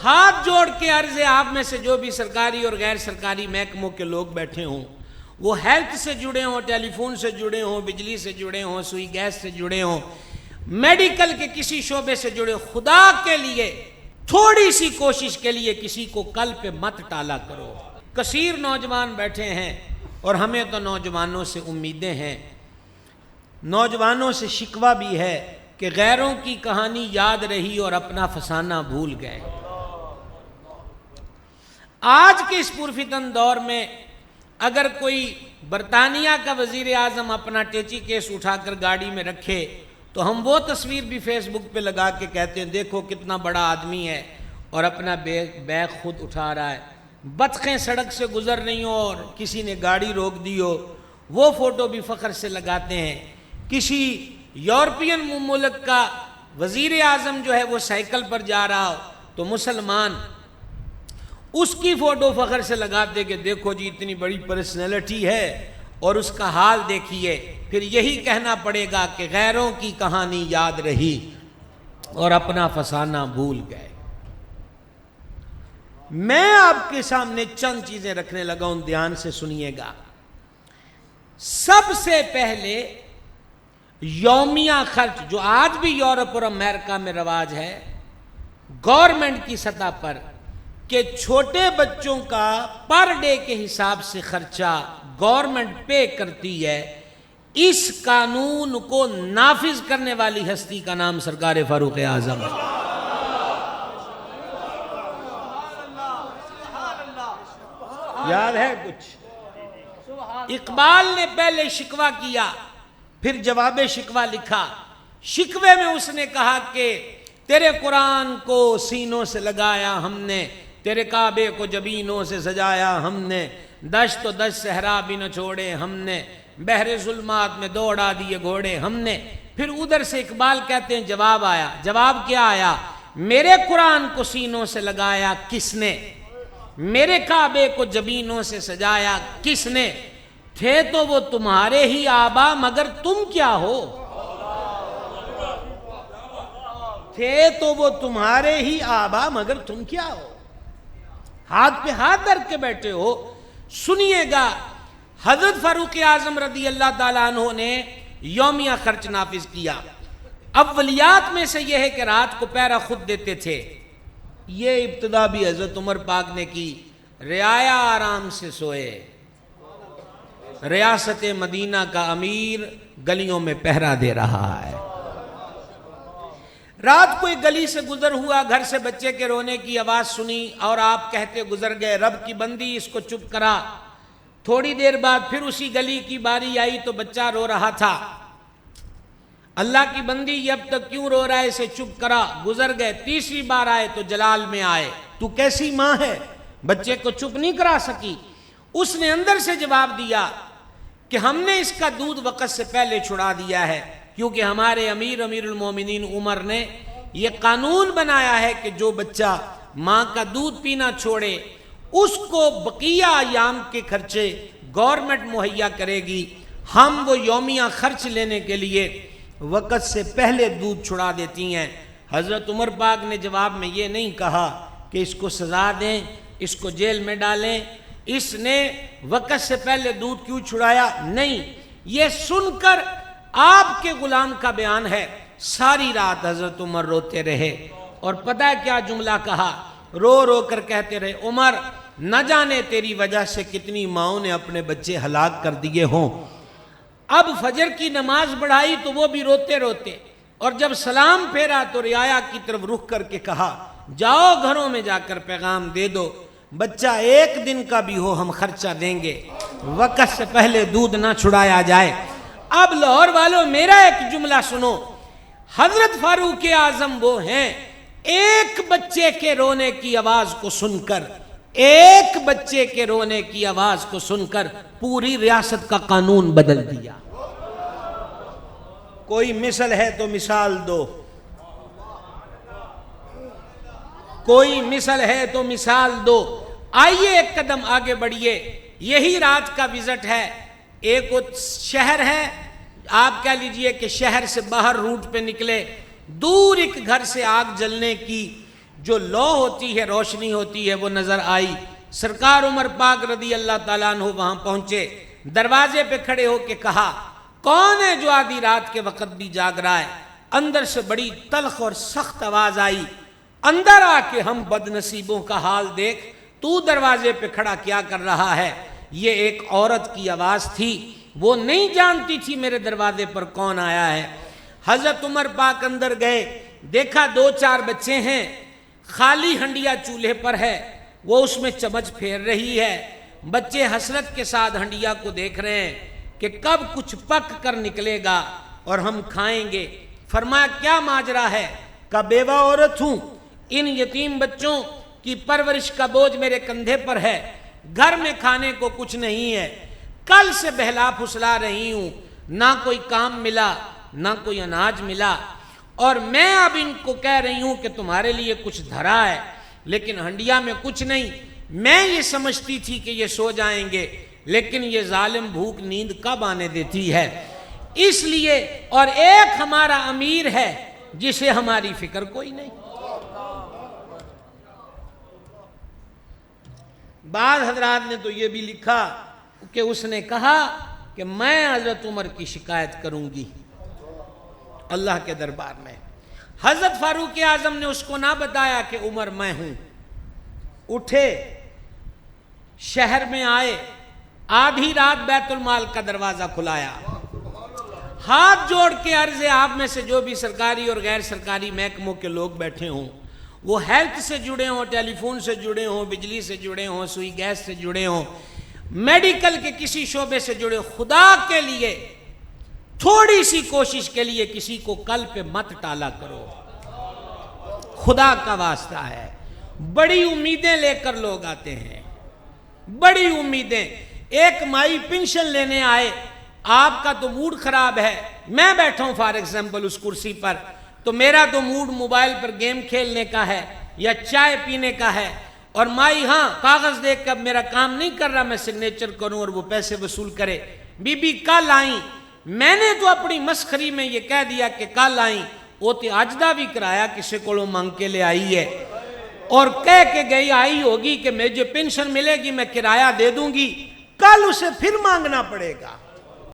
ہاتھ جوڑ کے عرض ہے آپ میں سے جو بھی سرکاری اور غیر سرکاری محکموں کے لوگ بیٹھے ہوں، وہ ہیلتھ سے جڑے ہوں، ٹیلی فون سے جڑے ہوں، بجلی سے جڑے ہوں، سوئی گیس سے جڑے ہوں، میڈیکل کے کسی شعبے سے جڑے، خدا کے لیے تھوڑی سی کوشش کے لیے کسی کو کل پہ مت ٹالا کرو۔ کثیر نوجوان بیٹھے ہیں اور ہمیں تو نوجوانوں سے امیدیں ہیں، نوجوانوں سے شکوہ بھی ہے کہ غیروں کی کہانی یاد رہی اور اپنا فسانہ بھول گئے۔ آج کے اس پرفتن دور میں اگر کوئی برطانیہ کا وزیر اعظم اپنا ٹیچی کیس اٹھا کر گاڑی میں رکھے تو ہم وہ تصویر بھی فیس بک پہ لگا کے کہتے ہیں دیکھو کتنا بڑا آدمی ہے اور اپنا بیگ خود اٹھا رہا ہے۔ بطخیں سڑک سے گزر رہی ہوں اور کسی نے گاڑی روک دی ہو، وہ فوٹو بھی فخر سے لگاتے ہیں۔ کسی یورپین ملک کا وزیر اعظم جو ہے وہ سائیکل پر جا رہا ہو تو مسلمان اس کی فوٹو فخر سے لگاتے کہ دیکھو جی اتنی بڑی پرسنالٹی ہے، اور اس کا حال دیکھیے۔ پھر یہی کہنا پڑے گا کہ غیروں کی کہانی یاد رہی اور اپنا فسانہ بھول گئے۔ میں آپ کے سامنے چند چیزیں رکھنے لگا ہوں، دھیان سے سنیے گا۔ سب سے پہلے یومیہ خرچ جو آج بھی یورپ اور امریکہ میں رواج ہے گورنمنٹ کی سطح پر کہ چھوٹے بچوں کا پر ڈے کے حساب سے خرچہ گورنمنٹ پے کرتی ہے، اس قانون کو نافذ کرنے والی ہستی کا نام سرکار فاروق اعظم ہے۔ یاد ہے کچھ؟ اقبال نے پہلے شکوہ کیا، پھر جواب شکوہ لکھا۔ شکوے میں اس نے کہا کہ تیرے قرآن کو سینوں سے لگایا ہم نے، تیرے کعبے کو جبینوں سے سجایا ہم نے، دشت و دشت صحرا بھی نہ چھوڑے ہم نے، بحر ظلمات میں دوڑا دیے گھوڑے ہم نے۔ پھر ادھر سے اقبال کہتے ہیں جواب آیا۔ جواب کیا آیا؟ میرے قرآن کو سینوں سے لگایا کس نے، میرے کعبے کو جبینوں سے سجایا کس نے، تھے تو وہ تمہارے ہی آبا مگر تم کیا ہو، تھے تو وہ تمہارے ہی آبا مگر تم کیا ہو۔ ہاتھ پہ ہاتھ دھر کے بیٹھے ہو۔ سنیے گا، حضرت فاروق اعظم رضی اللہ تعالیٰ عنہ نے یومیہ خرچ نافذ کیا۔ اولیات میں سے یہ ہے کہ رات کو پہرا خود دیتے تھے۔ یہ ابتدا بھی حضرت عمر پاک نے کی۔ رعایا آرام سے سوئے، ریاست مدینہ کا امیر گلیوں میں پہرا دے رہا ہے۔ رات کو ایک گلی سے گزر ہوا، گھر سے بچے کے رونے کی آواز سنی اور آپ کہتے گزر گئے رب کی بندی اس کو چپ کرا۔ تھوڑی دیر بعد پھر اسی گلی کی باری آئی تو بچہ رو رہا تھا۔ اللہ کی بندی یہ اب تک کیوں رو رہا ہے، اسے چپ کرا۔ گزر گئے، تیسری بار آئے تو جلال میں آئے، تو کیسی ماں ہے بچے کو چپ نہیں کرا سکی؟ اس نے اندر سے جواب دیا کہ ہم نے اس کا دودھ وقت سے پہلے چھڑا دیا ہے، کیونکہ ہمارے امیر المومنین عمر نے یہ قانون بنایا ہے کہ جو بچہ ماں کا دودھ پینا چھوڑے اس کو بقیہ ایام کے خرچے گورنمنٹ مہیا کرے گی۔ ہم وہ یومیہ خرچ لینے کے لیے وقت سے پہلے دودھ چھڑا دیتی ہیں۔ حضرت عمر پاک نے جواب میں یہ نہیں کہا کہ اس کو سزا دیں، اس کو جیل میں ڈالیں، اس نے وقت سے پہلے دودھ کیوں چھڑایا، نہیں، یہ سن کر آپ کے غلام کا بیان ہے۔ ساری رات حضرت عمر روتے رہے اور پتہ ہے کیا جملہ کہا؟ رو رو کر کہتے رہے عمر نہ جانے تیری وجہ سے کتنی ماؤں نے اپنے بچے ہلاک کر دیے ہوں۔ اب فجر کی نماز پڑھائی تو وہ بھی روتے روتے، اور جب سلام پھیرا تو رعایا کی طرف رخ کر کے کہا جاؤ گھروں میں جا کر پیغام دے دو، بچہ ایک دن کا بھی ہو ہم خرچہ دیں گے، وقت سے پہلے دودھ نہ چھڑایا جائے۔ اب لاہور والوں میرا ایک جملہ سنو، حضرت فاروق اعظم وہ ہیں ایک بچے کے رونے کی آواز کو سن کر، ایک بچے کے رونے کی آواز کو سن کر پوری ریاست کا قانون بدل دیا۔ کوئی مثل ہے تو مثال دو، کوئی مثل ہے تو مثال دو۔ آئیے ایک قدم آگے بڑھیے۔ یہی رات کا وزٹ ہے، ایک شہر ہے، آپ کہہ لیجئے کہ شہر سے باہر روٹ پہ نکلے، دور ایک گھر سے آگ جلنے کی جو لو ہوتی ہے، روشنی ہوتی ہے، وہ نظر آئی۔ سرکار عمر پاک رضی اللہ تعالیٰ عنہ وہاں پہنچے، دروازے پہ کھڑے ہو کے کہا کون ہے جو آدھی رات کے وقت بھی جاگ رہا ہے؟ اندر سے بڑی تلخ اور سخت آواز آئی، اندر آ کے ہم بد نصیبوں کا حال دیکھ، تو دروازے پہ کھڑا کیا کر رہا ہے؟ یہ ایک عورت کی آواز تھی، وہ نہیں جانتی تھی میرے دروازے پر کون آیا ہے۔ حضرت عمر پاک اندر گئے، دیکھا 2-4 بچے ہیں، خالی ہنڈیا چولہے پر ہے، وہ اس میں چمچ پھیر رہی ہے، بچے حسرت کے ساتھ ہنڈیا کو دیکھ رہے ہیں کہ کب کچھ پک کر نکلے گا اور ہم کھائیں گے۔ فرمایا کیا ماجرا ہے؟ کہ بیوہ عورت ہوں، ان یتیم بچوں کی پرورش کا بوجھ میرے کندھے پر ہے، گھر میں کھانے کو کچھ نہیں ہے، کل سے بہلا پھسلا رہی ہوں، نہ کوئی کام ملا نہ کوئی اناج ملا، اور میں اب ان کو کہہ رہی ہوں کہ تمہارے لیے کچھ دھرا ہے، لیکن ہنڈیا میں کچھ نہیں۔ میں یہ سمجھتی تھی کہ یہ سو جائیں گے، لیکن یہ ظالم بھوک نیند کب آنے دیتی ہے، اس لیے، اور ایک ہمارا امیر ہے جسے ہماری فکر کوئی نہیں۔ بعض حضرات نے تو یہ بھی لکھا کہ اس نے کہا کہ میں حضرت عمر کی شکایت کروں گی اللہ کے دربار میں۔ حضرت فاروق اعظم نے اس کو نہ بتایا کہ عمر میں ہوں، اٹھے، شہر میں آئے، آدھی رات بیت المال کا دروازہ کھلایا، ہاتھ جوڑ کے عرض آپ میں سے جو بھی سرکاری اور غیر سرکاری محکموں کے لوگ بیٹھے ہوں، وہ ہیلتھ سے جڑے ہوں، ٹیلی فون سے جڑے ہوں، بجلی سے جڑے ہوں، سوئی گیس سے جڑے ہوں، میڈیکل کے کسی شعبے سے جڑے، خدا کے لیے تھوڑی سی کوشش کے لیے کسی کو کل پہ مت ٹالا کرو، خدا کا واسطہ ہے۔ بڑی امیدیں لے کر لوگ آتے ہیں، بڑی امیدیں۔ ایک مائی پنشن لینے آئے، آپ کا تو موڈ خراب ہے، میں بیٹھا ہوں فار ایگزامپل اس کرسی پر، تو میرا تو موڈ موبائل پر گیم کھیلنے کا ہے یا چائے پینے کا ہے، اور مائی ہاں کاغذ دیکھ کر میرا کام نہیں کر رہا، میں سگنیچر کروں اور وہ پیسے وصول کرے۔ بی بی کل آئیں، میں نے تو اپنی مسخری میں یہ کہہ دیا کہ کل آئیں، وہ تے اجدہ بھی کرایا کسی کو مانگ کے لے آئی ہے، اور کہہ کے گئی آئی ہوگی کہ مجھے پینشن ملے گی میں کرایہ دے دوں گی، کل اسے پھر مانگنا پڑے گا۔